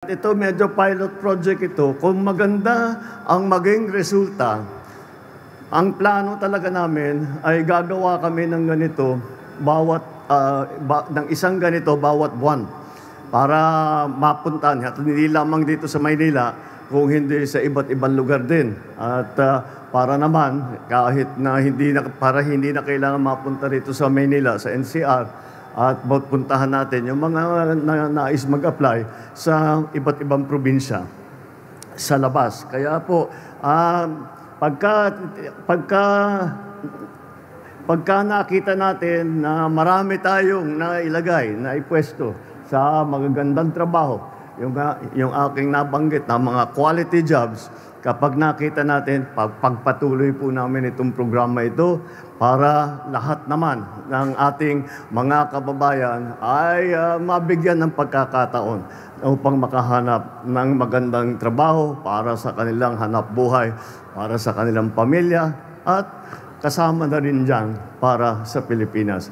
Ito medyo pilot project ito. Kung maganda ang maging resulta, ang plano talaga namin ay gagawa kami ng ganito ng isang ganito bawat buwan para mapuntahan. At hindi lamang dito sa Maynila, kung hindi sa iba't ibang lugar din. At para naman, kahit na hindi na kailangan mapunta rito sa Maynila, sa NCR, at puntahan natin yung mga nais mag-apply sa iba't ibang probinsya sa labas. Kaya po, pagka nakita natin na marami tayong nailagay, na ipwesto sa magagandang trabaho, yung aking nabanggit na mga quality jobs, kapag nakita natin, pagpatuloy po namin itong programa ito para lahat naman ng ating mga kababayan ay mabigyan ng pagkakataon upang makahanap ng magandang trabaho para sa kanilang hanap buhay, para sa kanilang pamilya, at kasama na rin dyan para sa Pilipinas.